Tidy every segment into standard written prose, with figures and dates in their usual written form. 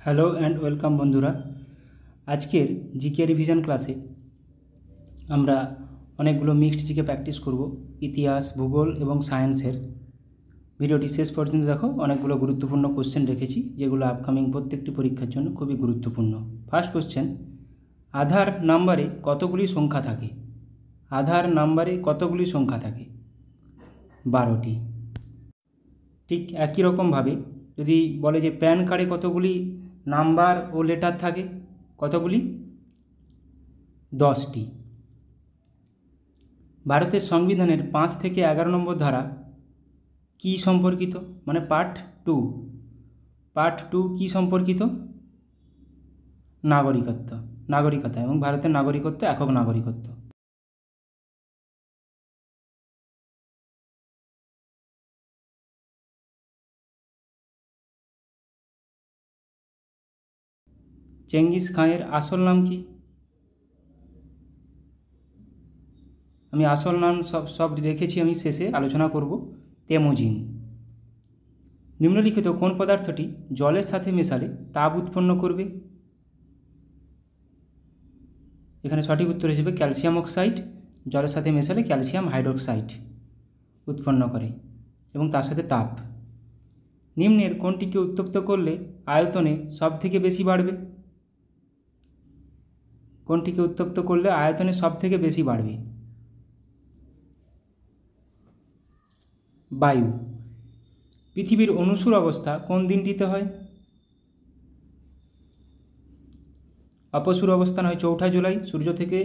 Hello and welcome বন্ধুরা। আজকের GK revision ক্লাসে আমরা অনেকগুলো মিক্সড জিকে প্র্যাকটিস করব, ইতিহাস, ভূগোল এবং সায়েন্সের। ভিডিওটি শেষ পর্যন্ত দেখো, অনেকগুলো গুরুত্বপূর্ণ কোশ্চেন রেখেছি যেগুলো আপকামিং প্রত্যেকটি পরীক্ষার জন্য খুবই গুরুত্বপূর্ণ। ফার্স্ট কোশ্চেন, আধার নাম্বারে কতগুলি সংখ্যা থাকে? আধার নাম্বারে কতগুলি সংখ্যা থাকে? 12টি। ঠিক একই রকমভাবে যদি বলে যে প্যান কার্ডে কতগুলি নাম্বার ও লেটার থাকে, কতগুলি? 10টি। ভারতের সংবিধানের 5 থেকে 11 নম্বর ধারা কি সম্পর্কিত? মানে পার্ট 2 কি সম্পর্কিত? নাগরিকতা এবং ভারতের নাগরিকত্ব একক নাগরিকত্ব। চেঙ্গিস খানের আসল নাম কি? আমি আসল নাম সব রেখেছি, আমি শেষে আলোচনা করব। তেমুজিন। নিম্নলিখিত কোন পদার্থটি জলের সাথে মেশালে তাপ উৎপন্ন করবে? এখানে সঠিক উত্তর হিসেবে ক্যালসিয়াম অক্সাইড। জলের সাথে মেশালে ক্যালসিয়াম হাইড্রোক্সাইড উৎপন্ন করে এবং তার সাথে তাপ। নিম্নের কোনটিকে উত্তপ্ত করলে আয়তনে সবথেকে বেশি বাড়বে? কোনটিকে উত্তপ্ত করলে আয়তনে সবথেকে বেশি বাড়বে? বায়ু। পৃথিবীর অনুসুর অবস্থা কোন দিনটিতে হয়? অপসুর অবস্থান হয় 4 জুলাই। সূর্য থেকে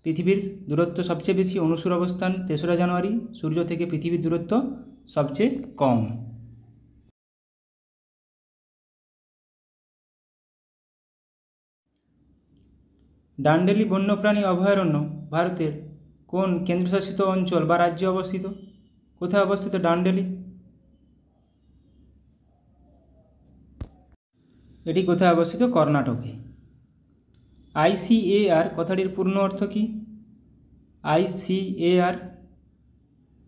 পৃথিবীর দূরত্ব সবচেয়ে বেশি। অনুসুর অবস্থান 3রা জানুয়ারি। সূর্য থেকে পৃথিবীর দূরত্ব সবচেয়ে কম। ডান্ডেলি বন্যপ্রাণী অভয়ারণ্য ভারতের কোন কেন্দ্রশাসিত অঞ্চল বা রাজ্যে অবস্থিত? কোথায় অবস্থিত ডান্ডেলি? এটি কোথায় অবস্থিত? কর্ণাটকে। ICAR কথাটির পূর্ণ অর্থ কী? ICAR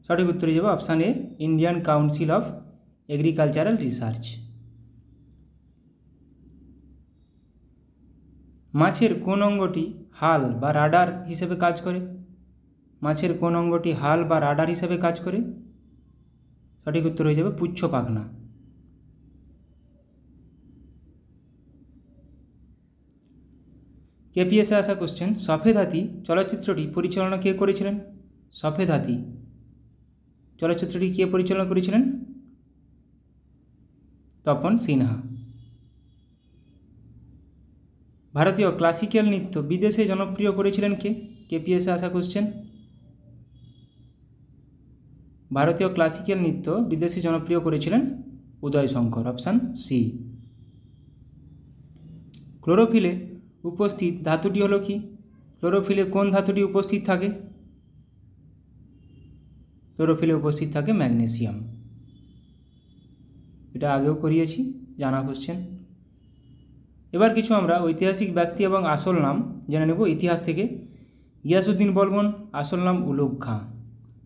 সঠিক উত্তর হিসেবে option A, Indian council of agricultural research. মাছের কোন অঙ্গটি হাল বা রাডার হিসেবে কাজ করে? মাছের কোন অঙ্গটি হাল বা রাডার হিসেবে কাজ করে? সঠিক উত্তর হয়ে যাবে পুচ্ছ পাখনা। কেপিএসে আসা কোশ্চেন, সফেদ হাতি চলচ্চিত্রটি পরিচালনা কে করেছিলেন? সফেদ হাতি চলচ্চিত্রটি কে পরিচালনা করেছিলেন? তপন সিনহা। ভারতীয় ক্লাসিক্যাল নৃত্য বিদেশে জনপ্রিয় করেছিলেন কে? কেপিএসে আসা কোশ্চেন। ভারতীয় ক্লাসিক্যাল নৃত্য বিদেশে জনপ্রিয় করেছিলেন উদয় শঙ্কর, অপশান সি। ক্লোরোফিলে উপস্থিত ধাতুটি হলো কি? ক্লোরোফিলে কোন ধাতুটি উপস্থিত থাকে? ক্লোরোফিলে উপস্থিত থাকে ম্যাগনেসিয়াম। এটা আগেও করিয়েছি, জানা কোশ্চেন। এবার কিছু আমরা ঐতিহাসিক ব্যক্তি এবং আসল নাম জেনে নেব ইতিহাস থেকে। গিয়াসউদ্দিন বলবন, আসল নাম উলুগ খাঁ।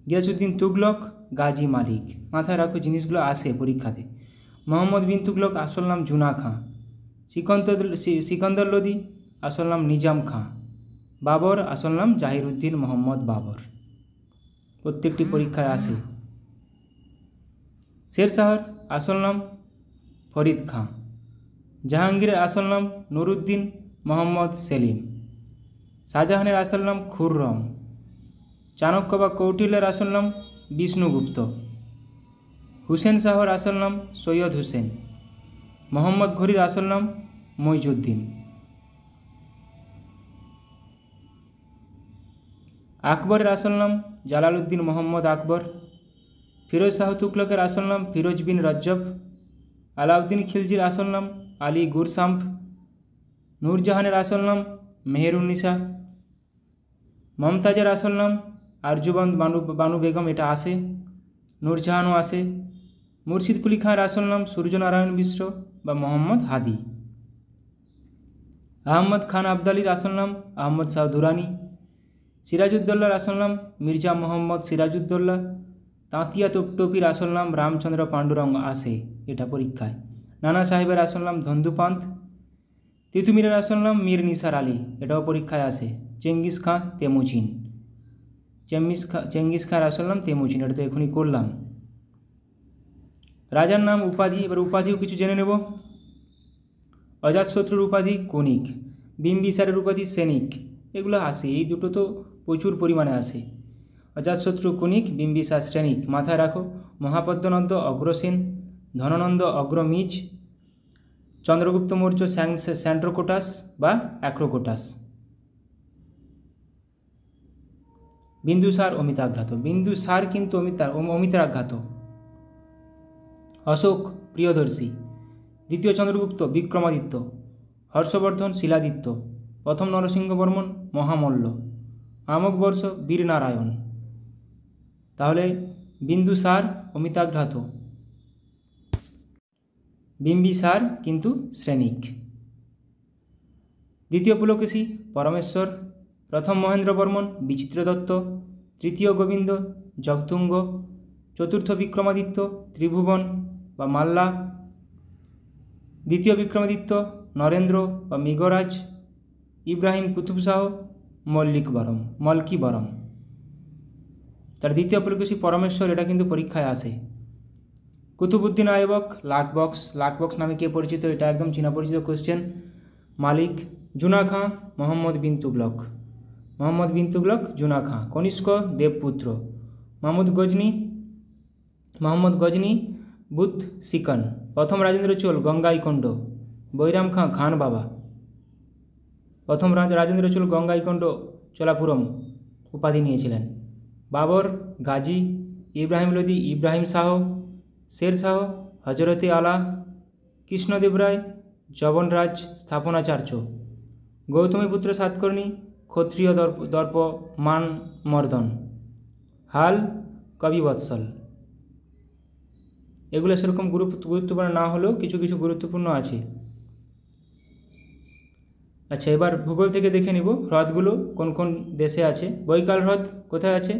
গিয়াসউদ্দিন তুগলক, গাজী মালিক। মাথায় রাখো, জিনিসগুলো আসে পরীক্ষাতে। মোহাম্মদ বিন তুগলক, আসল নাম জুনা খাঁ। সিকন্দর লোদি, আসল নাম নিজাম খাঁ। বাবর, আসল নাম জাহিরউদ্দিন মোহাম্মদ বাবর। প্রত্যেকটি পরীক্ষায় আসে। শেরশাহর আসল নাম ফরিদ খাঁ। জাহাঙ্গীরের আসল নাম নুরুদ্দিন মোহাম্মদ সেলিম। শাহজাহানের আসল নাম খুররম। চাণক্য বা কৌটিল্যের আসল নাম বিষ্ণুগুপ্ত। হুসেন শাহর আসল নাম সৈয়দ হুসেন। মোহাম্মদ ঘুরির আসল নাম মইজুদ্দিন। আকবরের আসল নাম জালালউদ্দিন মোহাম্মদ আকবর। ফিরোজ শাহ তুগলকের আসল নাম ফিরোজ বিন রজ্জব। আলাউদ্দিন খিলজির আসল নাম আলী গুরসাম্প। নূরজাহানের আসল নাম মেহেরুন্নিসা। মমতাজের আসল নাম আরজুবন্দ বানু বেগম, এটা আসে। নূরজাহানও আসে। মুর্শিদ কুলি খাঁর আসল নাম সূর্যনারায়ণ মিশ্র বা মোহাম্মদ হাদি। আহমদ খান আবদালির আসল নাম আহমদ শাহ দুরানি। সিরাজউদ্দৌলার আসল নাম মির্জা মোহাম্মদ সিরাজউদ্দৌলা। তাঁতিয়া টোপির আসল নাম রামচন্দ্র পাণ্ডুরঙ্গ, আসে এটা পরীক্ষায়। নানা সাহেবের আসল নাম ধন্দুপান্ত। তিতুমিরের আসল নাম মীর নিসার আলী, এটাও পরীক্ষায় আসে। চেঙ্গিস খাঁ তেমুজিন, চেঙ্গিস খাঁর আসল নাম তেমুজিন, এটা তো এখনই করলাম। রাজার নাম উপাধি, এবার উপাধিও কিছু জেনে নেব। অজাতশত্রুর উপাধি কনিক, বিম্বিসারের উপাধি সেনিক, এগুলো আসে, এই দুটো তো প্রচুর পরিমাণে আসে। অজাতশত্রু কনিক, বিম্বিসার শ্রেণিক, মাথায় রাখো। মহাপদ্মনন্দ অগ্রসেন, ধননন্দ অগ্রমিজ, চন্দ্রগুপ্ত মৌর্য স্যান্ড্রোকোটাস বা অ্যাক্রোকোটাস, বিন্দুসার অমিতাঘ্রাত, বিন্দুসার কিন্তু অমিতাঘ্রাত। অশোক প্রিয়দর্শী, দ্বিতীয় চন্দ্রগুপ্ত বিক্রমাদিত্য, হর্ষবর্ধন শিলাদিত্য, প্রথম নরসিংহবর্মন মহামল্ল, আমকবর্ষ বীরনারায়ণ। তাহলে বিন্দুসার অমিতাঘ্রাত, বিম্বিসার কিন্তু শ্রেণিক। দ্বিতীয় পুলকেশী পরমেশ্বর, প্রথম মহেন্দ্রবর্মন বিচিত্রদত্ত, তৃতীয় গোবিন্দ জগতুঙ্গ, চতুর্থ বিক্রমাদিত্য ত্রিভুবন বা মাল্লা, দ্বিতীয় বিক্রমাদিত্য নরেন্দ্র বা মৃগরাজ, ইব্রাহিম কুতুব শাহ মলকিবরম। তার দ্বিতীয় পুলকেশী পরমেশ্বর, এটা কিন্তু পরীক্ষায় আসে। কুতুবুদ্দিন আইবক লাকবক্স নামে কে পরিচিত, এটা একদম চীনা পরিচিত কোশ্চেন। মালিক জুনা খাঁ মোহাম্মদ বিন তুগলক জুনা খাঁ। কনিষ্ক দেবপুত্র, মোহাম্মদ গজনি বুধ সিকন। প্রথম রাজেন্দ্র চোল গঙ্গাইকোন্ড, বৈরাম খাঁ খান বাবা। প্রথম রাজেন্দ্র চোল গঙ্গাইকোন্ড চোলাপুরম উপাধি নিয়েছিলেন। বাবর গাজী, ইব্রাহিম লোদি ইব্রাহিম শাহ, শের শাহ হজরতে আলা, কৃষ্ণদেব রায় জবনরাজ স্থাপনাচার্য, গৌতমীপুত্র সাতকর্ণী ক্ষত্রিয় দর্প মান মর্দন, হাল কবিবৎসল। এগুলো সেরকম গুরুত্বপূর্ণ না হলেও কিছু কিছু গুরুত্বপূর্ণ আছে। আচ্ছা, এবার ভূগোল থেকে দেখে নিব হ্রদগুলো কোন কোন দেশে আছে। বৈকাল হ্রদ কোথায় আছে?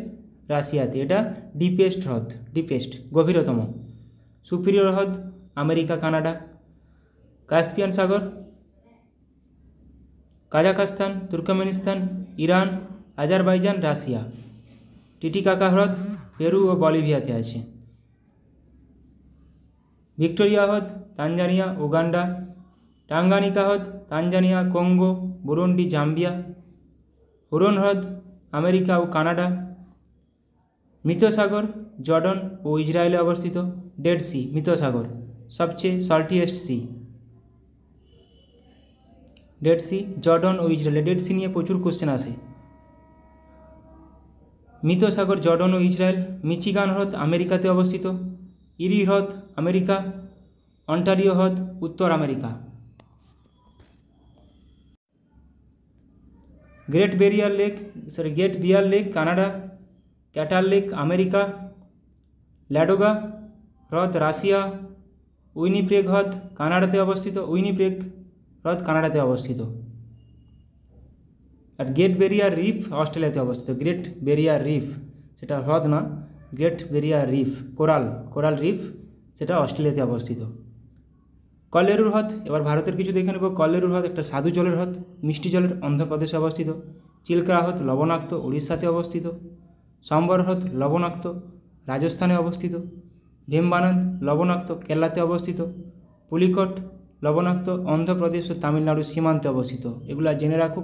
রাশিয়াতে, এটা ডিপেস্ট গভীরতম। সুপিরিয়র হ্রদ আমেরিকা কানাডা। কাস্পিয়ান সাগর Kazakhstan Turkmenistan Iran Azerbaijan Russia. Titicaca হ্রদ পেরু ও বলিভিয়াতে আছে। ভিক্টোরিয়া হ্রদ তানজানিয়া উগান্ডা। টাঙ্গানিকা হ্রদ Tanzania Congo Burundi Zambia. Huron হ্রদ আমেরিকা ও কানাডা। মৃত সাগর জর্ডন ও ইসরায়েলে অবস্থিত। ডেড সি মৃত সাগর সবচেয়ে saltiest sea. Dead sea Jordan ও ইসরায়েল, ডেড সি নিয়ে প্রচুর কোশ্চেন আসে। মৃত সাগর জর্ডন ও ইসরায়েল। মিচিগান হ্রদ আমেরিকাতে অবস্থিত। ইরি হ্রদ আমেরিকা। অন্টারিও হ্রদ উত্তর America. Great bear lake Canada. ক্যাটাল লেক আমেরিকা। ল্যাডোগা হ্রদ রাশিয়া। উইনিপ্রেগ হ্রদ কানাডাতে অবস্থিত। আর গ্রেট ব্যারিয়ার রিফ অস্ট্রেলিয়াতে অবস্থিত। গ্রেট ব্যারিয়ার রিফ সেটা হ্রদ না, great barrier reef coral reef সেটা অস্ট্রেলিয়াতে অবস্থিত। কল্লেরু হ্রদ, এবার ভারতের কিছু দেখে নেব। কল্লেরু হ্রদ একটা স্বাদু জলের হ্রদ, মিষ্টি জলের, অন্ধ্রপ্রদেশে অবস্থিত। চিল্কা হ্রদ লবণাক্ত, উড়িষ্যাতে অবস্থিত। সম্বর হ্রদ লবণাক্ত, রাজস্থানে অবস্থিত। ভীমবানন্দ লবণাক্ত, কেরালাতে অবস্থিত। পুলিকট লবণাক্ত, অন্ধ্রপ্রদেশ ও তামিলনাড়ুর সীমান্তে অবস্থিত। এগুলো জেনে রাখো,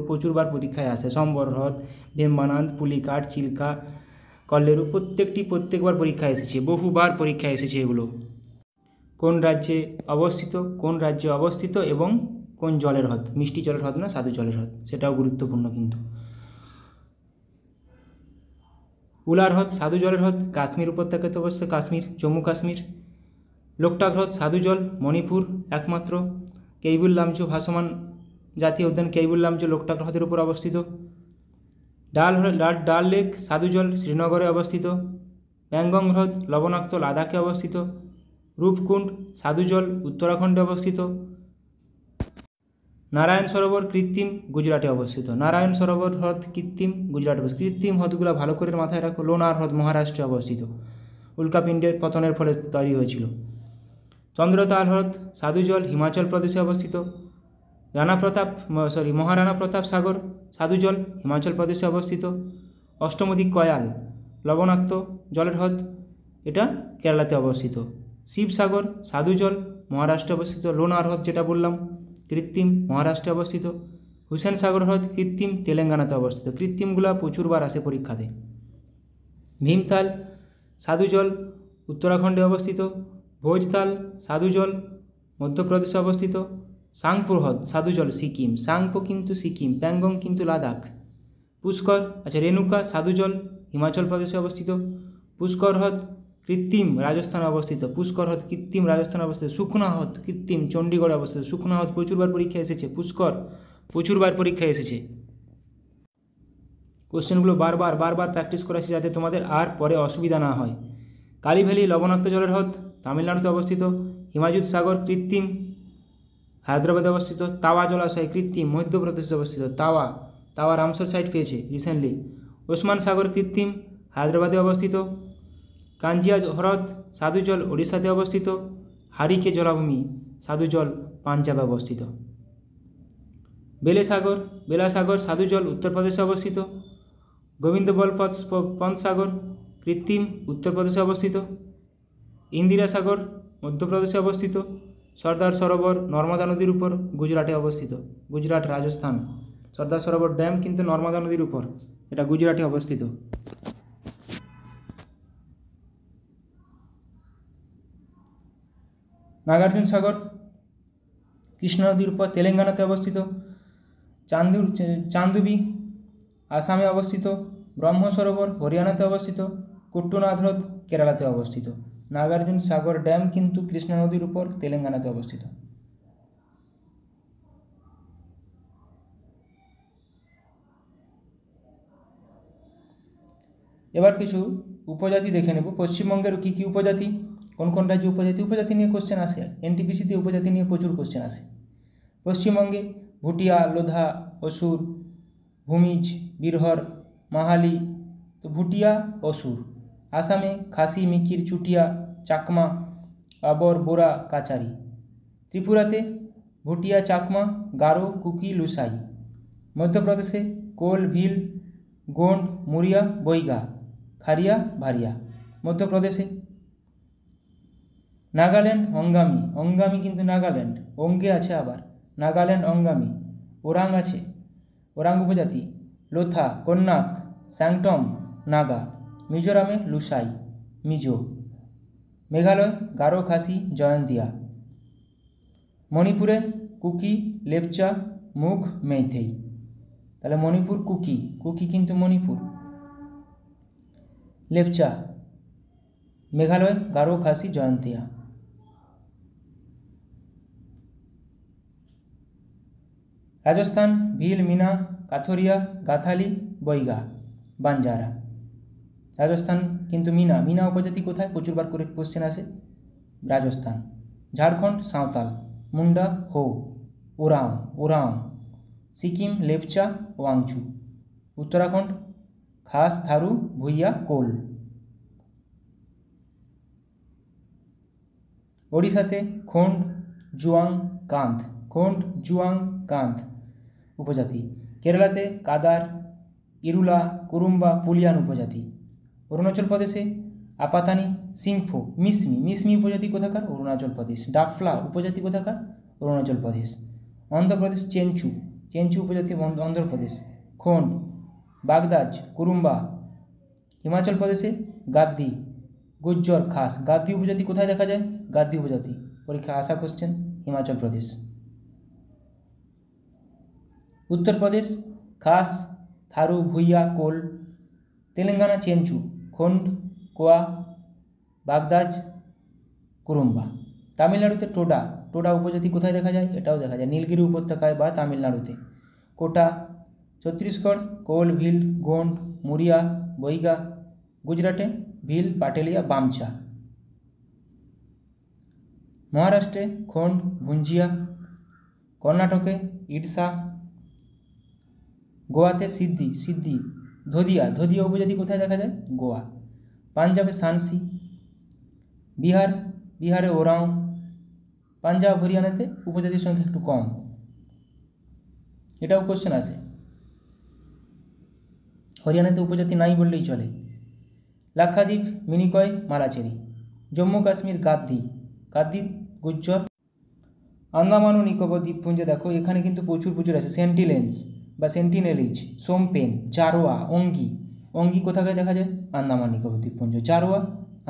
প্রচুরবার পরীক্ষায় আসে। সম্বর হ্রদ, ভীমবানন্দ, পুলিকাট, চিল্কা, কল্লেরু প্রত্যেকবার পরীক্ষায় এসেছে, বহুবার পরীক্ষায় এসেছে এগুলো। কোন রাজ্যে অবস্থিত এবং কোন জলের হ্রদ, মিষ্টি জলের হ্রদ না স্বাদু জলের হ্রদ, সেটাও গুরুত্বপূর্ণ কিন্তু। উলার হ্রদ স্বাদু জলের হ্রদ, কাশ্মীর উপত্যকাতে অবস্থিত, জম্মু কাশ্মীর। লোকটাক হ্রদ স্বাদু জল, মণিপুর একমাত্র। কেইবুল লামচো ভাসমান জাতীয় উদ্যান কেইবুল লামচো লোকটাক হ্রদের উপর অবস্থিত। ডাল লেক স্বাদু জল, শ্রীনগরে অবস্থিত। প্যাংগং হ্রদ লবণাক্ত, লাদাখে অবস্থিত। রূপকুণ্ড স্বাদু জল, উত্তরাখণ্ডে অবস্থিত। নারায়ণ সরোবর কৃত্রিম, গুজরাটে অবস্থিত। নারায়ণ সরোবর হ্রদ কৃত্রিম হ্রদগুলো ভালো করে মাথায় রাখো। লোনার হ্রদ মহারাষ্ট্রে অবস্থিত, উল্কাপিণ্ডের পতনের ফলে তৈরি হয়েছিল। চন্দ্রতাল হ্রদ স্বাদু জল, হিমাচল প্রদেশে অবস্থিত। মহারানা প্রতাপ সাগর স্বাদু জল হিমাচল প্রদেশে অবস্থিত। অষ্টমদিক কয়াল লবণাক্ত জলের হ্রদ, এটা কেরালাতে অবস্থিত। শিবসাগর স্বাদু জল মহারাষ্ট্রে অবস্থিত। লোনার হ্রদ যেটা বললাম কৃত্রিম, মহারাষ্ট্রে অবস্থিত। হুসেন সাগর হ্রদ কৃত্রিম, তেলেঙ্গানাতে অবস্থিত। কৃত্রিমগুলো প্রচুরবার আসে পরীক্ষাতে। ভীমতাল স্বাদু জল উত্তরাখণ্ডে অবস্থিত। ভোজতাল স্বাদু জল মধ্যপ্রদেশে অবস্থিত। সাংপো হ্রদ স্বাদু জল সিকিম, সাংপো কিন্তু সিকিম, প্যাংগং কিন্তু লাদাখ। পুষ্কর রেণুকা স্বাদু জল হিমাচল প্রদেশে অবস্থিত। পুষ্কর হ্রদ কৃত্রিম, রাজস্থানে অবস্থিত। পুষ্কর হ্রদ কৃত্রিম, রাজস্থানে অবস্থিত। সুখনা হ্রদ কৃত্রিম, চণ্ডীগড়ে অবস্থিত। সুখনা হ্রদ প্রচুরবার পরীক্ষায় এসেছে। পুষ্কর প্রচুরবার পরীক্ষায় এসেছে। কোশ্চেনগুলো বারবার প্র্যাকটিস করেছি যাতে তোমাদের আর পরে অসুবিধা না হয়। কালী ভ্যালি লবণাক্ত জলের হ্রদ তামিলনাড়ুতে অবস্থিত। হিমায়ুত সাগর কৃত্রিম, হায়দ্রাবাদে অবস্থিত। তাওয়া জলাশয় কৃত্রিম, মধ্যপ্রদেশে অবস্থিত। তাওয়া রামসর সাইট পেয়েছে রিসেন্টলি। ওসমান সাগর কৃত্রিম, হায়দ্রাবাদে অবস্থিত। কাঞ্জিয়া হ্রদ স্বাদু জল ওড়িশাতে অবস্থিত। হারিকে জলাভূমি স্বাদু জল পাঞ্জাবে অবস্থিত। বেলাসাগর স্বাদু জল উত্তরপ্রদেশে অবস্থিত। গোবিন্দ বল পন্ত সাগর কৃত্রিম, উত্তরপ্রদেশে অবস্থিত। ইন্দিরা সাগর মধ্যপ্রদেশে অবস্থিত। সর্দার সরোবর নর্মদা নদীর উপর, গুজরাটে অবস্থিত। গুজরাট, রাজস্থান। সর্দার সরোবর ড্যাম কিন্তু নর্মদা নদীর উপর, এটা গুজরাটে অবস্থিত। নাগার্জুন সাগর কৃষ্ণা নদীর উপর, তেলেঙ্গানাতে অবস্থিত। চান্দুবি আসামে অবস্থিত। ব্রহ্ম সরোবর হরিয়ানাতে অবস্থিত। কুট্টুনাথ হ্রদ কেরালাতে অবস্থিত। নাগার্জুন সাগর ড্যাম কিন্তু কৃষ্ণা নদীর উপর, তেলেঙ্গানাতে অবস্থিত। এবার কিছু উপজাতি দেখে নেব। পশ্চিমবঙ্গের কী কী উপজাতি, কোন কোন রাজ্যে উপজাতি নিয়ে কোশ্চেন আসে। এনটিপিসিতে উপজাতি নিয়ে প্রচুর কোশ্চেন আসে। পশ্চিমবঙ্গে ভুটিয়া, লোধা, অসুর, ভূমিজ, বীরহর, মাহালি, তো ভুটিয়া, অসুর। আসামে খাসি, মিকির, চুটিয়া, চাকমা, আবর, বোরা, কাচারি। ত্রিপুরাতে ভুটিয়া, চাকমা, গারো, কুকি, লুসাই। মধ্যপ্রদেশে কোল, ভিল, গোন্ড, মুরিয়া, বৈগা, খারিয়া, ভারিয়া। মধ্যপ্রদেশে নাগাল্যান্ড অঙ্গামি কিন্তু নাগাল্যান্ড, অঙ্গে আছে আবার। নাগাল্যান্ড অঙ্গামি। ওরাং আছে, ওরাং উপজাতি। লোথা, কন্যাক, স্যাংটম, নাগা। মিজোরামে লুসাই, মিজো। মেঘালয় গারো, খাসি, জয়ন্তিয়া। মণিপুরে কুকি, লেপচা, মুঘ, মেইতেই। তাহলে মণিপুর কুকি কিন্তু মণিপুর। লেপচা। মেঘালয় গারো, খাসি, জয়ন্তিয়া। রাজস্থান ভিল, মিনা, কাথরিয়া, গাথালি, বৈগা, বাঞ্জারা। রাজস্থান কিন্তু মিনা উপজাতি কোথায়, প্রচুরবার করে কোশ্চেন আসে, রাজস্থান। ঝাড়খণ্ড সাঁওতাল, মুন্ডা, হো, ওরাও। সিকিম লেপচা, ওয়াংচু। উত্তরাখণ্ড খাস, থারু, ভুইয়া, কোল। ওড়িশাতে খোন্ড, জুয়াং, কান্থ উপজাতি। কেরালাতে কাদার, ইরুলা, কুরুম্বা, পুলিয়ান উপজাতি। অরুণাচল প্রদেশে আপাতানি, সিংফো, মিসমি উপজাতি কোথাকার, অরুণাচল প্রদেশ। ডাফলা উপজাতি কোথাকার, অরুণাচল প্রদেশ। অন্ধ্রপ্রদেশ চেঞ্চু উপজাতি, অন্ধ্রপ্রদেশ। খোন্ড, বাগদাজ, কুরুম্বা। হিমাচল প্রদেশে গাদ্দি, গুজ্জর, খাস। গাদ্দি উপজাতি কোথায় দেখা যায়, গাদ্দি উপজাতি পরীক্ষা আসা কোশ্চেন, হিমাচল প্রদেশ। উত্তরপ্রদেশ খাস, থারু, ভুইয়া, কোল। তেলেঙ্গানা চেঞ্চু, খোন্ড, কোয়া, বাগদাজ, কুরুম্বা। তামিলনাড়ুতে টোডা উপজাতি কোথায় দেখা যায়, এটাও দেখা যায় নীলগিরি উপত্যকায় বা তামিলনাড়ুতে। কোটা। ছত্তিশগড় কোল, ভিল, গোন্ড, মুরিয়া, বৈগা। গুজরাটে ভিল, পাটেলিয়া, বামচা। মহারাষ্ট্রে খোন্ড, ভুঞ্জিয়া। কর্ণাটকে ইডসা। গোয়াতে সিদ্ধি, ধোদিয়া উপজাতি কোথায় দেখা যায়, গোয়া। পাঞ্জাবে সানসি। বিহারে ওরাও। পাঞ্জাব হরিয়ানাতে উপজাতির সংখ্যা একটু কম। এটাও কোশ্চেন আসে। হরিয়ানাতে উপজাতি নাই বললেই চলে। লাক্ষাদ্বীপ মিনিকয় মালাচেরি। জম্মু কাশ্মীর গাদ্দি, গাদ্দির গুজ্জর। আন্দামান ও নিকোবর দ্বীপপুঞ্জে দেখো এখানে কিন্তু প্রচুর আছে সেন্টিলেন্স বা সেন্টিনেলিজ, সোমপেন, জারোয়া, অঙ্গি। অঙ্গি কোথাকায় দেখা যায়? আন্দামান নিকোবর দ্বীপপুঞ্জ। জারোয়া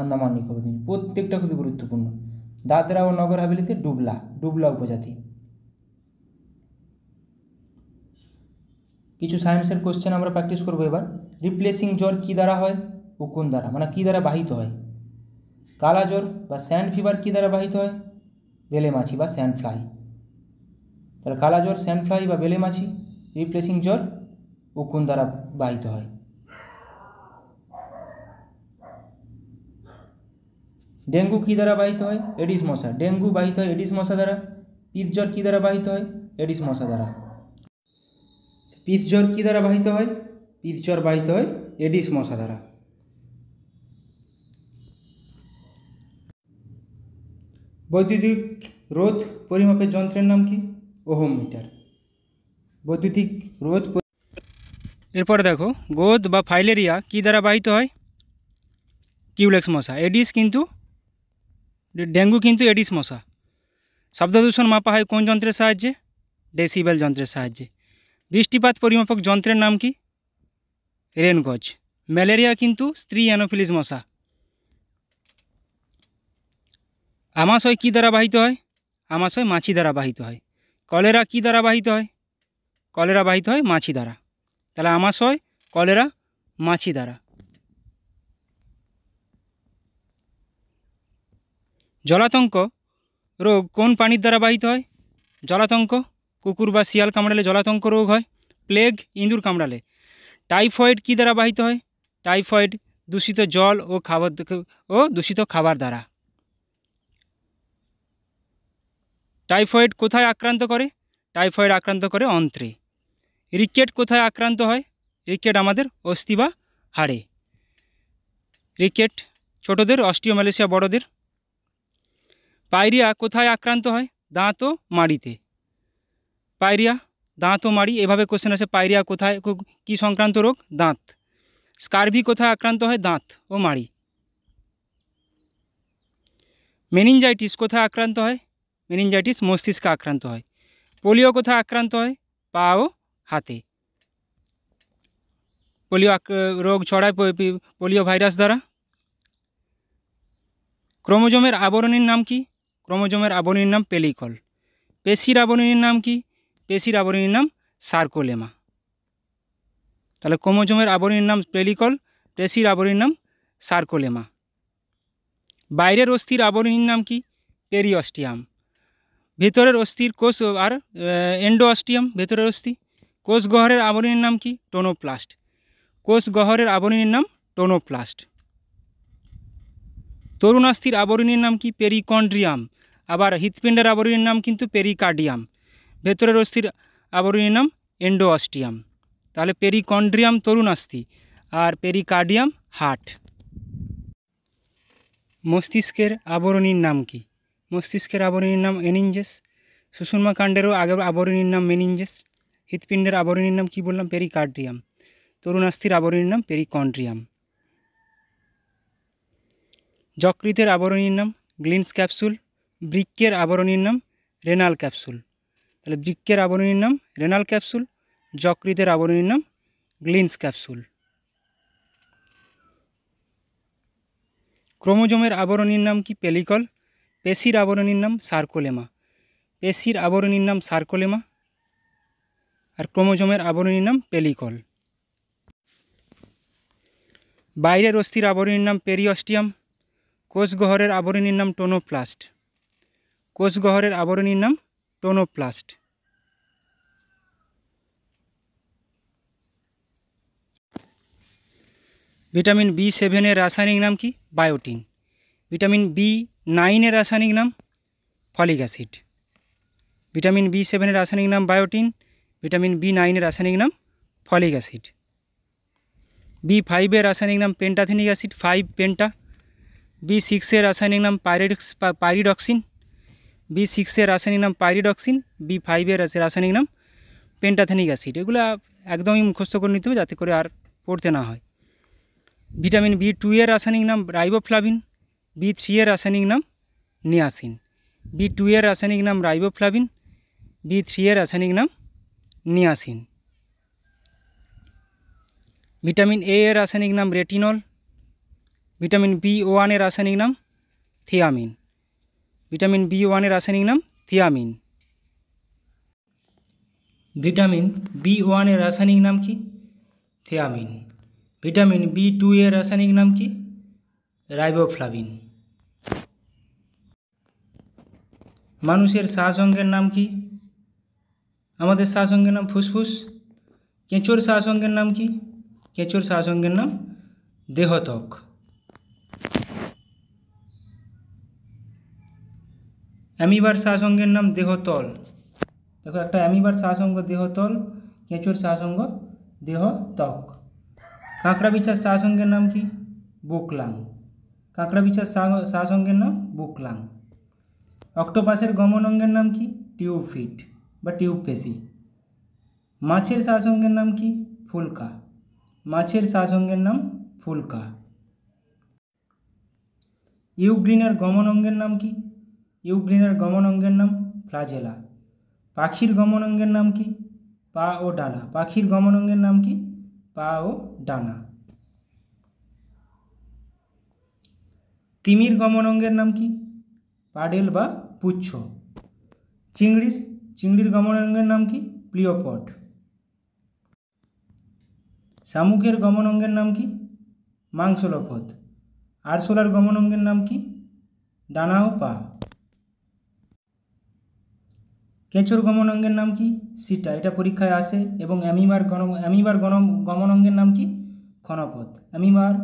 আন্দামান নিকোবর দ্বীপপুঞ্জ, প্রত্যেকটা খুবই গুরুত্বপূর্ণ। দাদরা ও নগর হাভেলিতে ডুবলা উপজাতি। কিছু সায়েন্সের কোশ্চেন আমরা প্র্যাকটিস করবো এবার। রিপ্লেসিং জ্বর কী দ্বারা হয়? উকুন দ্বারা, মানে কী দ্বারা বাহিত হয়? কালা জ্বর বা স্যান্ড ফিভার কী দ্বারা বাহিত হয়? বেলে মাছি বা স্যান্ড ফ্লাই। তাহলে কালা জ্বর, স্যান্ড ফ্লাই বা বেলে মাছি। রিপ্লেসিং জ্বর উকুন দ্বারা বাহিত হয়। ডেঙ্গু কী দ্বারা বাহিত হয়? এডিস মশা। ডেঙ্গু বাহিত হয় এডিস মশা দ্বারা। পিত জ্বর কী দ্বারা বাহিত হয়? এডিস মশা দ্বারা। পিত জ্বর কী দ্বারা বাহিত হয়? পিত জ্বর বাহিত হয় এডিস মশা দ্বারা। বৈদ্যুতিক রোধ পরিমাপের যন্ত্রের নাম কি? Ohm meter. বৈদ্যুতিক রোধ। এরপরে দেখো গোদ বা ফাইলেরিয়া কী দ্বারা বাহিত হয়? কিউলেক্স মশা। এডিস কিন্তু ডেঙ্গু কিন্তু এডিস মশা। শব্দদূষণ মাপা হয় কোন যন্ত্রের সাহায্যে? ডেসিবেল যন্ত্রের সাহায্যে। বৃষ্টিপাত পরিমাপক যন্ত্রের নাম কি? রেনগজ। ম্যালেরিয়া কিন্তু স্ত্রী অ্যানোফিলিস মশা। আমাশয় কী দ্বারা বাহিত হয়? আমাশয় মাছি দ্বারা বাহিত হয়। কলেরা কী দ্বারা বাহিত হয়? কলেরা বাহিত হয় মাছি দ্বারা। তাহলে আমাশয়, কলেরা, মাছি দ্বারা। জলাতঙ্ক রোগ কোন প্রাণীর দ্বারা বাহিত হয়? জলাতঙ্ক কুকুর বা শিয়াল কামড়ালে জলাতঙ্ক রোগ হয়। প্লেগ ইঁদুর কামড়ালে। টাইফয়েড কী দ্বারা বাহিত হয়? টাইফয়েড দূষিত জল ও দূষিত খাবার দ্বারা। টাইফয়েড কোথায় আক্রান্ত করে? টাইফয়েড আক্রান্ত করে অন্ত্রে। রিকেট কোথায় আক্রান্ত হয়? রিকেট আমাদের অস্থি বা হাড়ে। রিকেট ছোটদের, অস্টিওম্যালেশিয়া বড়দের। পাইরিয়া কোথায় আক্রান্ত হয়? দাঁত ও মাড়িতে। পাইরিয়া দাঁত ও মাড়ি, এভাবে কোশ্চেন আছে। পাইরিয়া কোথায়, কী সংক্রান্ত রোগ? দাঁত। স্কারভি কোথায় আক্রান্ত হয়? দাঁত ও মাড়ি। মেনিনজাইটিস কোথায় আক্রান্ত হয়? মেনিনজাইটিস মস্তিষ্কে আক্রান্ত হয়। পোলিও কোথায় আক্রান্ত হয়? পা ও হাতে। পোলিও রোগ ছড়ায় পোলিও ভাইরাস দ্বারা। ক্রোমোজোমের আবরণীর নাম কি? ক্রোমোজোমের আবরণীর নাম পেলিকল। পেশির আবরণীর নাম কি? পেশির আবরণীর নাম সার্কোলেমা। তাহলে ক্রোমোজোমের আবরণীর নাম পেলিকল, পেশির আবরণীর নাম সার্কোলেমা। বাইরের অস্থির আবরণীর নাম কি? পেরিঅস্টিয়াম। ভেতরের অস্থির কোষ আর এন্ডোঅস্টিয়াম, ভেতরের অস্থি। কোষ গহ্বরের আবরণীর নাম কি? টোনোপ্লাস্ট। কোষ গহ্বরের আবরণীর নাম টোনোপ্লাস্ট। তরুণাস্থির আবরণীর নাম কি? পেরিকন্ড্রিয়াম। আবার হৃৎপিণ্ডের আবরণীর নাম কিন্তু পেরিকার্ডিয়াম। ভেতরের অস্থির আবরণীর নাম এন্ডোঅস্টিয়াম। তাহলে পেরিকন্ড্রিয়াম তরুণাস্থি আর পেরিকার্ডিয়াম হার্ট। মস্তিষ্কের আবরণীর নাম কি? মস্তিষ্কের আবরণীর নাম এনিনজেস। সুষুম্না কাণ্ডেরও আবরণীর নাম মেনিনজেস। হৃৎপিণ্ডের আবরণীর নাম কি বললাম? পেরিকার্ডিয়াম। তরুণাস্থির আবরণীর নাম পেরিকন্ড্রিয়াম। যকৃতের আবরণীর নাম গ্লিন্স ক্যাপসুল। বৃক্কের আবরণীর নাম রেনাল ক্যাপসুল। তাহলে বৃক্কের আবরণীর নাম রেনাল ক্যাপসুল, যকৃতের আবরণীর নাম গ্লিন্স ক্যাপসুল। ক্রোমোজোমের আবরণীর নাম কি? পেলিকল। পেশির আবরণীর নাম সার্কোলেমা। পেশির আবরণীর নাম সার্কোলেমা আর ক্রোমোজোমের আবরণীর নাম পেলিকল। বাইরের অস্থির আবরণীর নাম পেরিঅস্টিয়াম। কোষগহ্বরের আবরণীর নাম টোনোপ্লাস্ট। কোষগহ্বরের আবরণীর নাম টোনোপ্লাস্ট। ভিটামিন B7 এর রাসায়নিক নাম কি? বায়োটিন। ভিটামিন B9 এর রাসায়নিক নাম ফলিক অ্যাসিড। ভিটামিন B7 এর রাসায়নিক নাম বায়োটিন, ভিটামিন B9 এর রাসায়নিক নাম ফলিক অ্যাসিড। B5 এর রাসায়নিক নাম পেন্টাথেনিক অ্যাসিড, 5 পেন্টা। B6 এর রাসায়নিক নাম পাইরিডক্সিন। B6 এর রাসায়নিক নাম পাইরিডক্সিন। B5 এর রাসায়নিক নাম পেন্টাথেনিক অ্যাসিড। এগুলো একদমই মুখস্থ করে নিতে হবে যাতে করে আর পড়তে না হয়। ভিটামিন B2 এর রাসায়নিক নাম রাইবোফ্লাভিন। B3 এর রাসায়নিক নাম নিয়াসিন। B2 এর রাসায়নিক নাম রাইবোফ্লাভিন, B3 এর রাসায়নিক নাম নিয়াসিন। ভিটামিন A এর রাসায়নিক নাম রেটিনল। ভিটামিন B1 এর রাসায়নিক নাম থিয়ামিন। ভিটামিন B1 এর রাসায়নিক নাম থিয়ামিন। ভিটামিন B1 এর রাসায়নিক নাম কি? থিয়ামিন। ভিটামিন B2 এর রাসায়নিক নাম কি? রাইবোফ্লাভিন। মানুষের শ্বাস অঙ্গের নাম কি? আমাদের শ্বাস অঙ্গের নাম ফুসফুস। কেঁচোর শ্বাস অঙ্গের নাম কি? কেঁচোর শ্বাস অঙ্গের নাম দেহত্বক। অ্যামিবার শ্বাস অঙ্গের নাম দেহতল। দেখো, একটা অ্যামিবার শ্বাস অঙ্গ দেহতল, কেঁচোর শ্বাস অঙ্গ দেহত্বক। কাঁকড়া বিছার শ্বাস অঙ্গের নাম কি? বুকলাং। কাঁকড়া বিছার শ্বাস অঙ্গের নাম বুকলাং। অক্টোপাসের গমন অঙ্গের নাম কি? টিউব ফিট বা টিউব পেশি। মাছের শ্বাস অঙ্গের নাম কি? ফুলকা। মাছের শ্বাস অঙ্গের নাম ফুলকা। ইউগ্রিনের গমন অঙ্গের নাম কি? ইউগ্রিনের গমন অঙ্গের নাম ফ্লাজেলা। পাখির গমন অঙ্গের নাম কি? পা ও ডানা। পাখির গমন অঙ্গের নাম কি? পা ও ডানা। তিমির গমন অঙ্গের নাম কি? পাডেল বা পুচ্ছ। চিংড়ির গমন অঙ্গের নাম কি? প্লিওপড। শামুকের গমন অঙ্গের নাম কি? মাংসলপদ। আরশোলার গমন অঙ্গের নাম কি? ডানা ও পা। কেঁচোর গমন অঙ্গের নাম কি? সিটা। এটা পরীক্ষায় আসে। এবং অ্যামিবার গমন অঙ্গের নাম কি? ক্ষণপথ। অ্যামিবার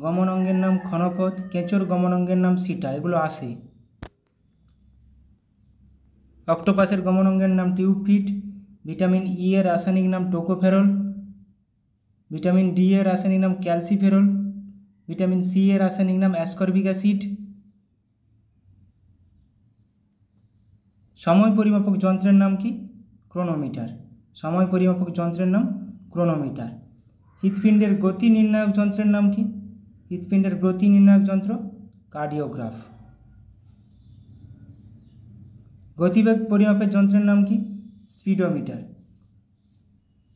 গমন অঙ্গের নাম ক্ষণপথ, কেঁচোর গমন অঙ্গের নাম সিটা, এগুলো আসে। অক্টোপাসের গমন অঙ্গের নাম টিউব ফিট। ভিটামিন ই এর রাসায়নিক নাম টোকোফেরল। ভিটামিন ডি এর রাসায়নিক নাম ক্যালসিফেরল। ভিটামিন সি এর রাসায়নিক নাম অ্যাসকর্বিক অ্যাসিড। সময় পরিমাপক যন্ত্রের নাম কি? ক্রোনোমিটার। সময় পরিমাপক যন্ত্রের নাম ক্রোনোমিটার। হৃৎপিণ্ডের গতি নির্ণায়ক যন্ত্রের নাম কি? হৃৎপিণ্ডের গতি নির্ণায়ক যন্ত্র কার্ডিওগ্রাফ। গতিবেগ পরিমাপের যন্ত্রের নাম কি? স্পিডোমিটার।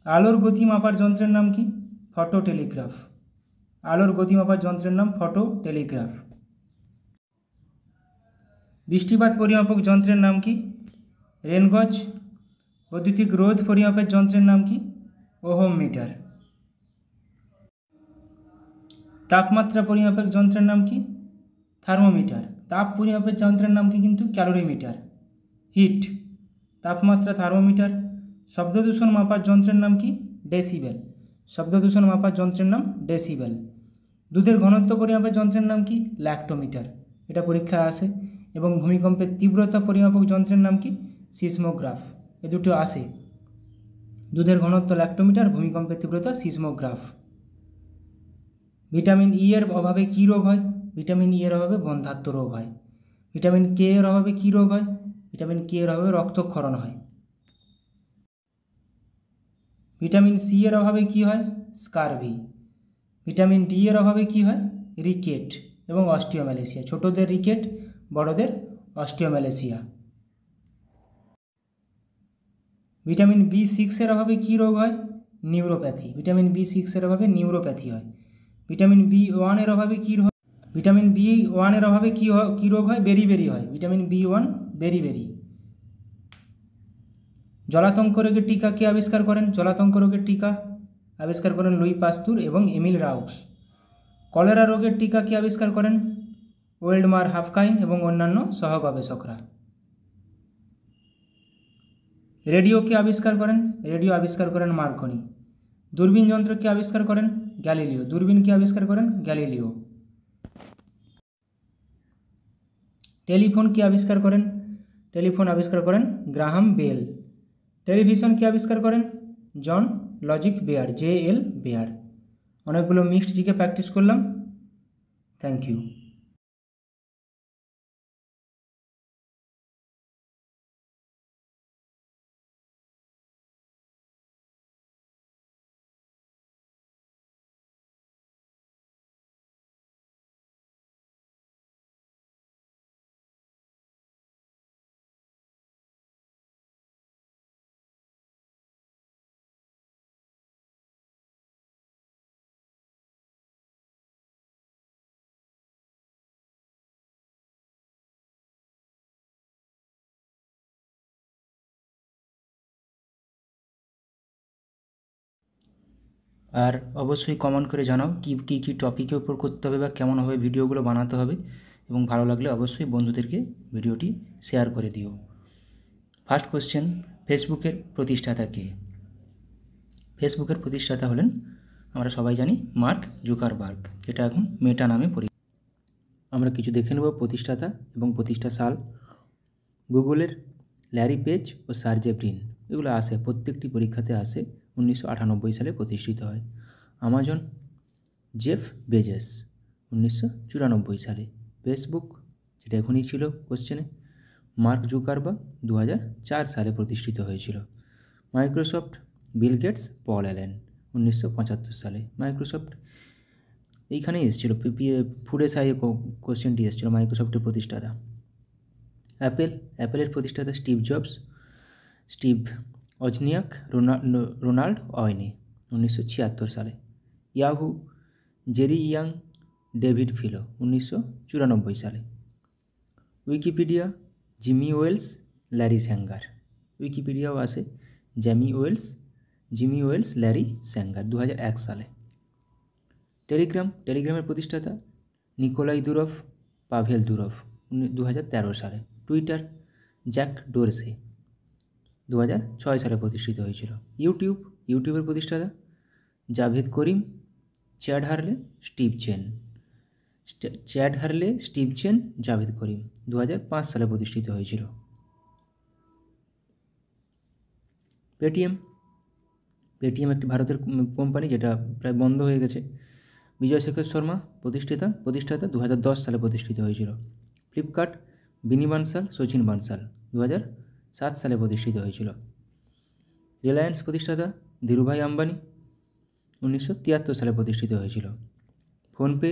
আলোর গতি মাপার যন্ত্রের নাম কি? ফটোটেলিগ্রাফ। আলোর গতি মাপার যন্ত্রের নাম ফটোটেলিগ্রাফ। বৃষ্টিপাত পরিমাপক যন্ত্রের নাম কি? রেনগজ। বৈদ্যুতিক রোধ পরিমাপের যন্ত্রের নাম কি? Ohm meter. তাপমাত্রা পরিমাপের যন্ত্রের নাম কি? থার্মোমিটার। তাপ পরিমাপের যন্ত্রের নাম কি কিন্তু ক্যালোরিমিটার। হিট। তাপমাত্রা থার্মোমিটার। শব্দদূষণ মাপার যন্ত্রের নাম কি? ডেসিবেল। শব্দদূষণ মাপার যন্ত্রের নাম ডেসিবেল। দুধের ঘনত্ব পরিমাপের যন্ত্রের নাম কি? ল্যাক্টোমিটার। এটা পরীক্ষায় আসে। এবং ভূমিকম্পের তীব্রতা পরিমাপক যন্ত্রের নাম কি? সিসমোগ্রাফ। এ দুটো আসে। দুধের ঘনত্ব ল্যাক্টোমিটার, ভূমিকম্পের তীব্রতা সিসমোগ্রাফ। ভিটামিন ই এর অভাবে কী রোগ হয়? ভিটামিন ই এর অভাবে বন্ধ্যাত্ব রোগ হয়। ভিটামিন কে এর অভাবে কী রোগ হয়? ভিটামিন কে এর অভাবে রক্তক্ষরণ হয়। ভিটামিন সি এর অভাবে কী হয়? স্কারভি। ভিটামিন ডি এর অভাবে কী হয়? রিকেট এবং অস্টিওম্যালেসিয়া। ছোটদের রিকেট, বড়দের অস্টিওম্যালেসিয়া। ভিটামিন B6 এর অভাবে কী রোগ হয়? নিউরোপ্যাথি। ভিটামিন B6 এর অভাবে নিউরোপ্যাথি হয়। ভিটামিন B1 এর অভাবে কী হয়? ভিটামিন B1 এর অভাবে কী রোগ হয়? বেরিবেরি হয়। Vitamin B1 beriberi. জলাতঙ্ক রোগের টিকা কে আবিষ্কার করেন? জলাতঙ্ক রোগের টিকা আবিষ্কার করেন লুই পাস্তুর এবং এমিল রাউক্স। কলেরা রোগের টিকা কে আবিষ্কার করেন? ওয়েল্ডমার হাফকাইন এবং অন্যান্য সহগবেষকরা। রেডিও কে আবিষ্কার করেন? রেডিও আবিষ্কার করেন মার্কনি। দূরবীন যন্ত্র কে আবিষ্কার করেন? গ্যালিলিও। দূরবীন কে আবিষ্কার করেন? গ্যালিলিও। টেলিফোন কে আবিষ্কার করেন? টেলিফোন আবিষ্কার করেন গ্রাহাম বেল। টেলিভিশন কে আবিষ্কার করেন? John Logie Baird, JL Baird. অনেকগুলো মিক্সড জিকে প্র্যাকটিস করলাম। Thank you. আর অবশ্যই কমেন্ট করে জানাও কী টপিকের উপর করতে হবে বা কেমনভাবে ভিডিওগুলো বানাতে হবে, এবং ভালো লাগলে অবশ্যই বন্ধুদেরকে ভিডিওটি শেয়ার করে দিও। ফার্স্ট কোশ্চেন, ফেসবুকের প্রতিষ্ঠাতা কে? ফেসবুকের প্রতিষ্ঠাতা হলেন, আমরা সবাই জানি, মার্ক জুকারবার্গ, যেটা এখন মেটা নামে পরিচিত। আমরা কিছু দেখে নেব প্রতিষ্ঠাতা এবং প্রতিষ্ঠা সাল। গুগলের ল্যারি পেজ ও সার্জে ব্রিন, এগুলো আসে, প্রত্যেকটি পরীক্ষাতে আসে। 1998 সালে প্রতিষ্ঠিত হয়। আমাজন, জেফ বেজোস, 1994 সালে। ফেসবুক, যেটা এখনই ছিল কোশ্চেনে, মার্ক জুকারবার্গ 2004 সালে প্রতিষ্ঠিত হয়েছিল। Microsoft, Bill Gates, Paul Allen, 1975 সালে। মাইক্রোসফট এইখানেই এসেছিল, ফুডে সাই কোশ্চেনটি এসেছিল, মাইক্রোসফটের প্রতিষ্ঠাতা। অ্যাপেলের প্রতিষ্ঠাতা Steve Jobs, Steve Wozniak, Ronald Wayne, 1976 সালে। Yahoo, Jerry Yang, David Filo, 1994 সালে। Wikipedia, Jimmy Wales, Larry Sanger. উইকিপিডিয়াও আসে, জিমি ওয়েলস, ল্যারি স্যাঙ্গার, 2001 সালে। টেলিগ্রামের প্রতিষ্ঠাতা নিকোলাই দুরভ, পাভেল দুরভ, 2013 সালে। টুইটার, জ্যাক ডোরসে, 2006 সালে প্রতিষ্ঠিত হয়েছিল। ইউটিউবের প্রতিষ্ঠাতা জাভেদ করিম, চ্যাড হারলে, স্টিভ চেন, জাভেদ করিম, 2005 সালে প্রতিষ্ঠিত হয়েছিল। পেটিএম একটি ভারতের কোম্পানি, যেটা প্রায় বন্ধ হয়ে গেছে। বিজয় শেখর শর্মা, প্রতিষ্ঠাতা 2010 সালে প্রতিষ্ঠিত হয়েছিল। ফ্লিপকার্ট, বিনি বানসাল, সচিন বানসাল, 2007 সালে প্রতিষ্ঠিত হয়েছিল। রিলায়েন্স প্রতিষ্ঠাতা ধীরুভাই আম্বানি, 1973 সালে প্রতিষ্ঠিত হয়েছিল। ফোনপে,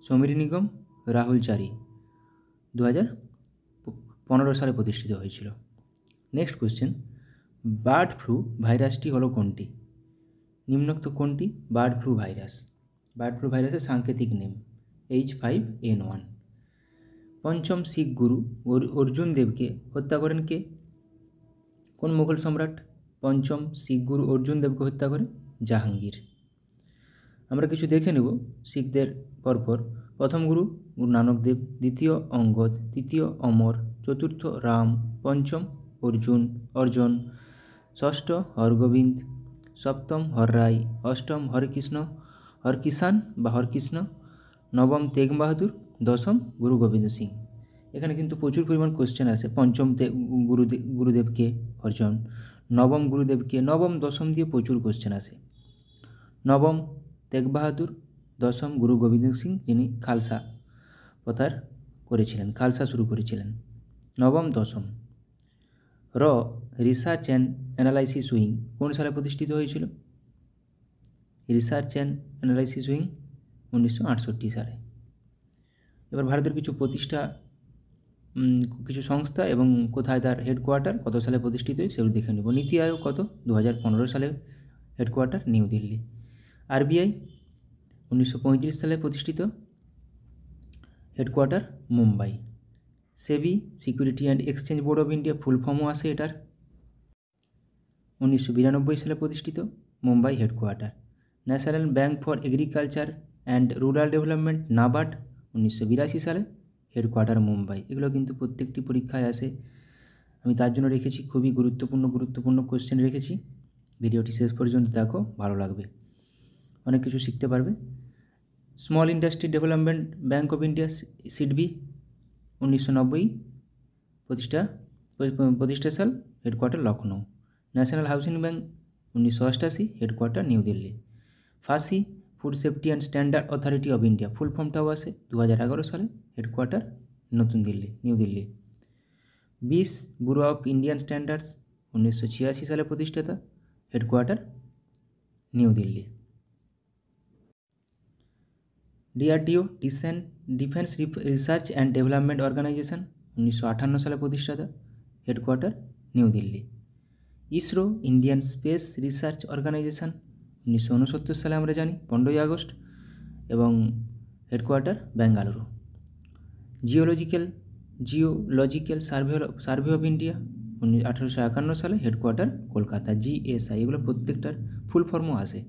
সমীর নিগম, রাহুল চারি, 2015 সালে প্রতিষ্ঠিত হয়েছিল। নেক্সট কোশ্চেন, বার্ড ফ্লু ভাইরাসটি হলো কোনটি? নিম্নোক্ত কোনটি bird flu virus? Bird flu ভাইরাসের সাংকেতিক নেম H5N1। পঞ্চম শিখ গুরু অর্জুন দেবকে হত্যা করেন কে? কোন মুঘল সম্রাট পঞ্চম শিখ গুরু অর্জুন দেবকে হত্যা করে? জাহাঙ্গীর। আমরা কিছু দেখে নেব শিখদের পরপর। প্রথম গুরু নানক দেব, দ্বিতীয় অঙ্গদ, তৃতীয় অমর, চতুর্থ রাম, পঞ্চম অর্জন, ষষ্ঠ হরগোবিন্দ, সপ্তম হররায়, অষ্টম হরকিষান বা হরকৃষ্ণ, নবম তেগ বাহাদুর, দশম গুরু গোবিন্দ সিং। এখানে কিন্তু প্রচুর পরিমাণ কোশ্চেন আসে। পঞ্চম গুরুদেবকে অর্জন, নবম গুরুদেবকে, নবম দশম দিয়ে প্রচুর কোশ্চেন আসে। নবম তেগ বাহাদুর, দশম গুরু গোবিন্দ সিং, যিনি খালসা প্রথার করেছিলেন, খালসা শুরু করেছিলেন। নবম দশম। রিসার্চ অ্যান্ড অ্যানালাইসিস উইং কোন সালে প্রতিষ্ঠিত হয়েছিল? রিসার্চ অ্যান্ড অ্যানালাইসিস উইং 1968 সালে। এবার ভারতের কিছু সংস্থা এবং কোথায় তার হেডকোয়ার্টার, কত সালে প্রতিষ্ঠিত হয় সেগুলো দেখে নেব। নীতি আয়োগ কত? 2015 সালে হেডকোয়ার্টার নিউ দিল্লি। আরবিআই 1935 সালে প্রতিষ্ঠিত, headquarter Mumbai. SEBI, security and exchange board of India, full ফর্মও আসে এটার। 1992 সালে প্রতিষ্ঠিত, Mumbai headquarter. National bank for agriculture and rural development, NABARD, 1982 সালে, হেডকোয়ার্টার মুম্বাই। এগুলো কিন্তু প্রত্যেকটি পরীক্ষায় আসে, আমি তার জন্য রেখেছি। খুবই গুরুত্বপূর্ণ কোশ্চেন রেখেছি। ভিডিওটি শেষ পর্যন্ত দেখো, ভালো লাগবে, অনেক কিছু শিখতে পারবে। Small industry development bank of India, SIDBI, 1990 প্রতিষ্ঠা সাল, headquarter Lucknow. National housing bank 1988, headquarter new Delhi. FSSAI, food safety and standard authority of India, full ফর্মটাও আসে, 2011 সালে, headquarter new Delhi. Bureau of Indian standards, 1986 সালে প্রতিষ্ঠাতা, headquarter new Delhi. DRDO, defence research and development organisation, 1958 সালে প্রতিষ্ঠাতা, headquarter new Delhi. ISRO, Indian space research organisation, 1969 সালে আমরা জানি, 15 আগস্ট, এবং headquarter Bengaluru. Geological survey of India, 1851 সালে, হেডকোয়ার্টার কলকাতা। GSI, এগুলো প্রত্যেকটার ফুল ফর্মও আসে।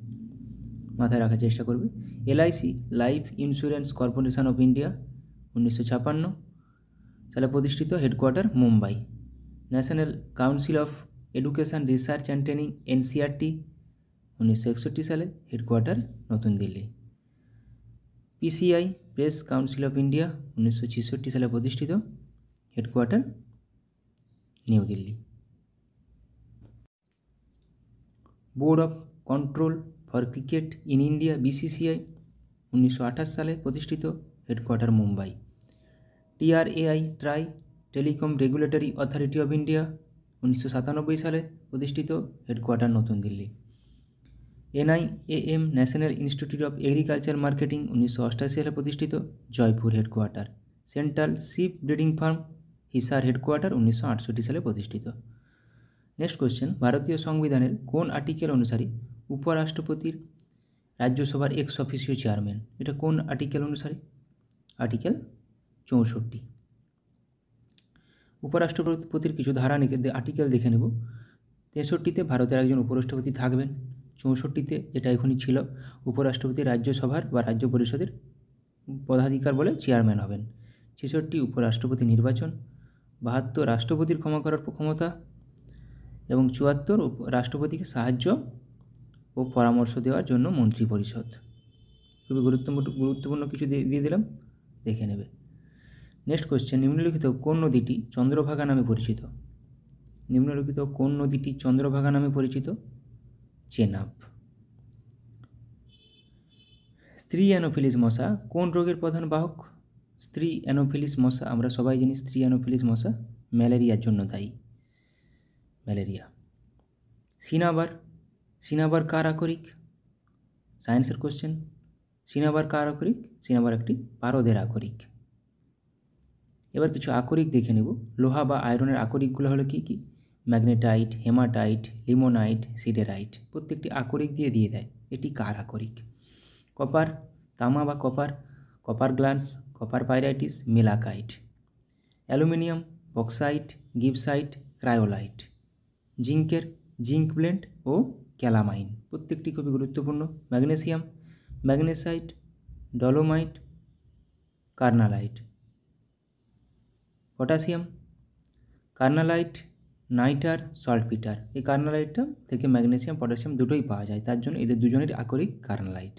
মাথায় রাখার চেষ্টা করবে। LIC life insurance corporation of India 1956 সালে প্রতিষ্ঠিত, headquarter Mumbai. National council of education research and training NCRT 1961 সালে, হেডকোয়ার্টার নতুন Delhi. PCI press council of India 1966 সালে প্রতিষ্ঠিত, headquarter new Delhi. Board of control for cricket in India BCCI 1928 সালে প্রতিষ্ঠিত, headquarter Mumbai. TRAI TRAI telecom regulatory authority of India 1997 সালে প্রতিষ্ঠিত, headquarter নতুন Delhi. NIAM national institute of agriculture marketing 1988 সালে প্রতিষ্ঠিত, Jaipur headquarter. Central sheep breeding farm Hisar headquarter 1968 সালে প্রতিষ্ঠিত। Next question, ভারতীয় সংবিধানের কোন আর্টিকেল অনুসারে উপরাষ্ট্রপতির রাজ্যসভার এক্স অফিসিও চেয়ারম্যান? এটা কোন আর্টিকেল অনুসারে? আর্টিকেল 64। উপরাষ্ট্রপতির কিছু ধারা আর্টিকেল দেখে নেব। 63তে ভারতের একজন উপরাষ্ট্রপতি থাকবেন। 64তে, যেটা এখনই ছিল, উপরাষ্ট্রপতি রাজ্যসভার বা রাজ্য পরিষদের পদাধিকার বলে চেয়ারম্যান হবেন। 66 উপরাষ্ট্রপতি নির্বাচন। 72 রাষ্ট্রপতির ক্ষমা করার ক্ষমতা এবং 74 রাষ্ট্রপতিকে সাহায্য ও পরামর্শ দেওয়ার জন্য মন্ত্রী পরিষদ। খুবই গুরুত্বপূর্ণ কিছু দিয়ে দিলাম, দেখে নেবে। নেক্সট কোশ্চেন, নিম্নলিখিত কোন নদীটি চন্দ্রভাগা নামে পরিচিত? নিম্নলিখিত কোন নদীটি চন্দ্রভাগা নামে পরিচিত? চেনাব। স্ত্রী অ্যানোফিলিস মশা কোন রোগের প্রধান বাহক? স্ত্রী অ্যানোফিলিস মশা, আমরা সবাই জানি স্ত্রী অ্যানোফিলিস মশা ম্যালেরিয়ার জন্য দায়ী, ম্যালেরিয়া। সিনাবার কার আকরিক? সায়েন্সের কোশ্চেন। সিনাবার কার আকরিক? সিনাবার একটি পারদের আকরিক। এবার কিছু আকরিক দেখে নেব। লোহা বা আয়রনের আকরিকগুলো হলো কি কি? Magnetite, hematite, limonite, siderite. প্রত্যেকটি আকরিক দিয়ে দেয় এটি কার আকরিক। কপার, তামা বা copper glance, copper pyrites, malachite. Aluminium, bauxite, gibbsite, cryolite. জিঙ্কের জিঙ্ক ব্লেন্ড ও ক্যালামাইন, প্রত্যেকটি খুবই গুরুত্বপূর্ণ। Magnesium, magnesite, dolomite, carnallite. Potassium, carnallite, nitre, saltpetre. এই কার্নালাইটটা থেকে ম্যাগনেসিয়াম পটাশিয়াম দুটোই পাওয়া যায়, তার জন্য এদের দুজনের আকরিক carnallite.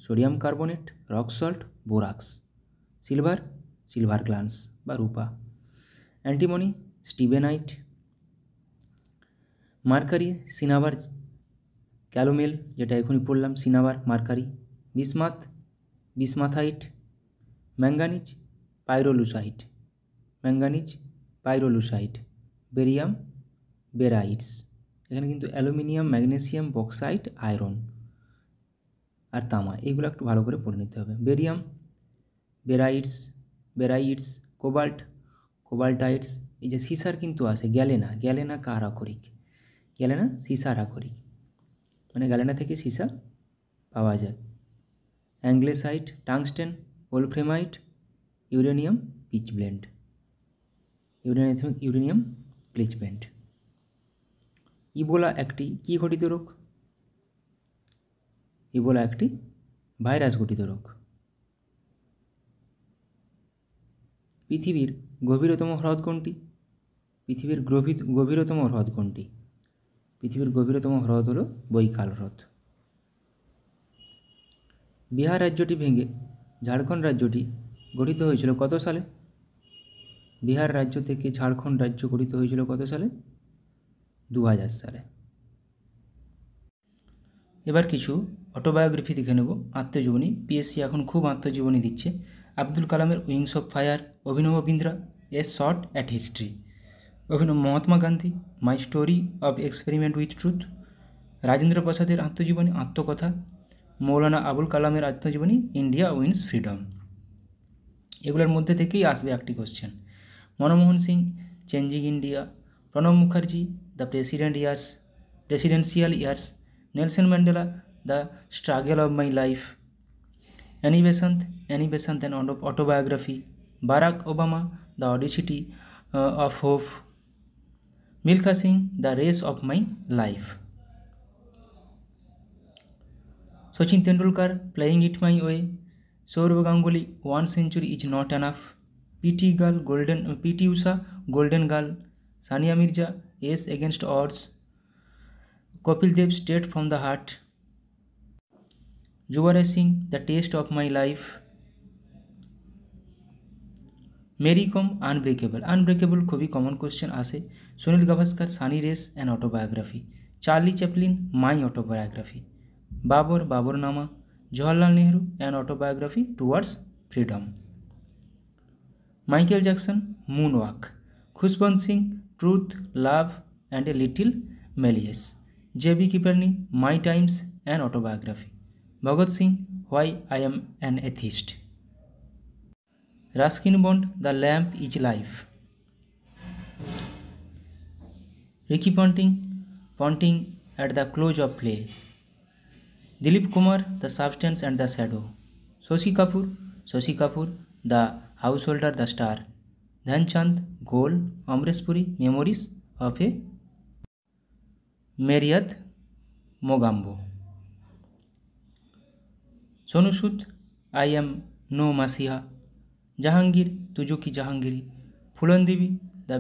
Sodium carbonate, rock salt, borax. Silver glance বা রূপা। Antimony, stibnite. Mercury, cinnabar calomel, যেটা এখনই পড়লাম, cinnabar mercury. Bismuthite. Manganese, pyrolusite. Barium, barytes. এখানে কিন্তু অ্যালুমিনিয়াম, ম্যাগনেসিয়াম, বক্সাইট, আয়রন আর তামা, এগুলো একটু ভালো করে পড়ে নিতে হবে। Barium, barytes, cobaltites. এই যে সিসার কিন্তু আছে, গ্যালেনা কার আকরিক? গ্যালেনা সিসার আকরিক, মানে গ্যালেনা থেকে সিসা পাওয়া যায়। অ্যাংলেসাইট, টাংস্টেন, ওলফ্রেমাইট, ইউরেনিয়াম পিচব্লেন্ড। ইবোলা একটি কী ঘটিত রোগ? ইবোলা একটি ভাইরাস ঘটিত রোগ। পৃথিবীর গভীরতম হ্রদ কোনটি? পৃথিবীর গভীরতম হ্রদ হল বৈকাল হ্রদ। বিহার রাজ্যটি ভেঙে ঝাড়খণ্ড রাজ্যটি গঠিত হয়েছিল কত সালে? বিহার রাজ্য থেকে ঝাড়খণ্ড রাজ্য গঠিত হয়েছিল কত সালে? 2000 সালে। এবার কিছু অটোবায়োগ্রাফি দেখে নেব, আত্মজীবনী। পিএসসি এখন খুব আত্মজীবনী দিচ্ছে। আব্দুল কালামের উইংস অফ ফায়ার, অভিনব বিন্দ্রা, এ shot at history. Mahatma Gandhi, my story of experiment with truth. Rajendra প্রসাদের আত্মজীবনী, আত্মকথা। মৌলানা আবুল কালামের আত্মজীবনী, ইন্ডিয়া উইন্স ফ্রিডম। এগুলোর মধ্যে থেকেই আসবে একটি question. Manmohan Singh, changing India. Pranab Mukherjee, the presidential years. Nelson Mandela, the struggle of my life. Annie Besant an autobiography. Barack Obama, the audacity of hope. Milkha Singh, the race of my life. Sachin Tendulkar playing it my way. Sourav Ganguly 1 century is not enough. PT Usha golden girl. Sania Mirza ace against odds. Kapil Dev straight from the heart. Yuvraj Singh the taste of my life. Mary Kom unbreakable খুবই common question আসে। Sunil Gavaskar sunny race and autobiography. Charlie Chaplin my autobiography. Baburnama. Jawaharlal Nehru and autobiography towards freedom. Michael Jackson moonwalk. Khushwant Singh truth love and a little malice. JB. Kripalani my times and autobiography. Bhagat Singh why I am an atheist. Ruskin Bond The Lamp is Life. Ricky Ponting at the close of play. Dilip Kumar The Substance and the Shadow. Shashi Kapoor The Householder the Star. Dhyanchand Goal. Amresh Puri Memories of a Marriott Mogambo. Sonu Sood I Am No Masiha. Jahangir Tuzuki Jahangiri. Phoolan Devi the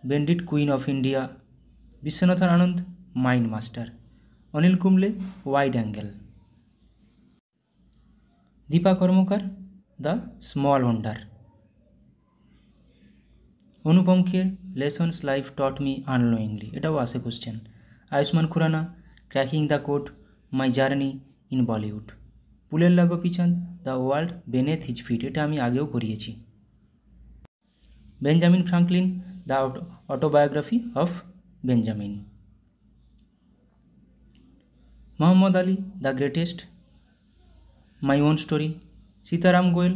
bandit queen of India. Viswanathan Anand mind master. Anil Kumble wide angle. Dipa Karmakar the small wonder. Anupam Kher lessons life taught me unknowingly, এটাও আসে question. Ayushmann Khurrana cracking the code my journey in Bollywood. Pullela Gopichand the world beneath his feet, এটা আমি আগেও করিয়েছি। Benjamin Franklin the autobiography of Benjamin. Muhammad Ali the greatest my own story. Sitaram Goel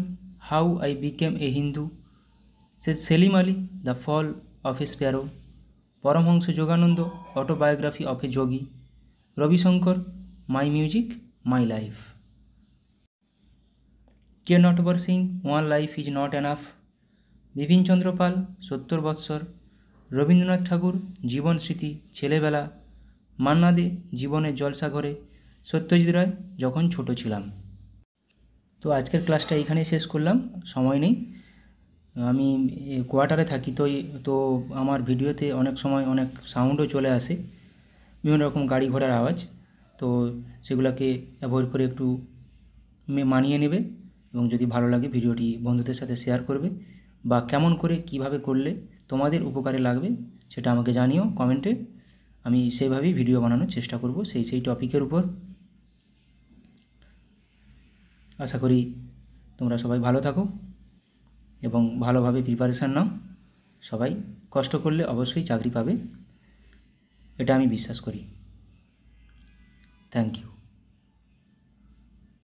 how I became a Hindu. Salim Ali the fall of a sparrow. Paramahansa Yogananda autobiography of a yogi. Ravi Shankar my music my life. K Natwar Singh one life is not enough. Bipin Chandra Pal 70 বৎসর। রবীন্দ্রনাথ ঠাকুর জীবন স্মৃতি ছেলেবেলা। মান্না দে জীবনের জলসাঘরে। সত্যজিৎ রায় যখন ছোট ছিলাম। তো আজকের ক্লাসটা এইখানেই শেষ করলাম, সময় নেই, আমি কোয়ার্টারে থাকি, তো আমার ভিডিওতে অনেক সময় অনেক সাউন্ডও চলে আসে, বিভিন্ন রকম গাড়ি ঘোড়ার আওয়াজ, তো সেগুলোকে অ্যাভয়েড করে একটু মানিয়ে নেবে এবং যদি ভালো লাগে ভিডিওটি বন্ধুদের সাথে শেয়ার করবে, বা কেমন করে কিভাবে করলে তোমাদের উপকারে লাগবে সেটা আমাকে জানিও কমেন্টে, আমি সেইভাবেই ভিডিও বানানোর চেষ্টা করব সেই টপিকের উপর। আশা করি তোমরা সবাই ভালো থাকো এবং ভালোভাবে প্রিপারেশান নাও। সবাই কষ্ট করলে অবশ্যই চাকরি পাবে, এটা আমি বিশ্বাস করি। Thank you.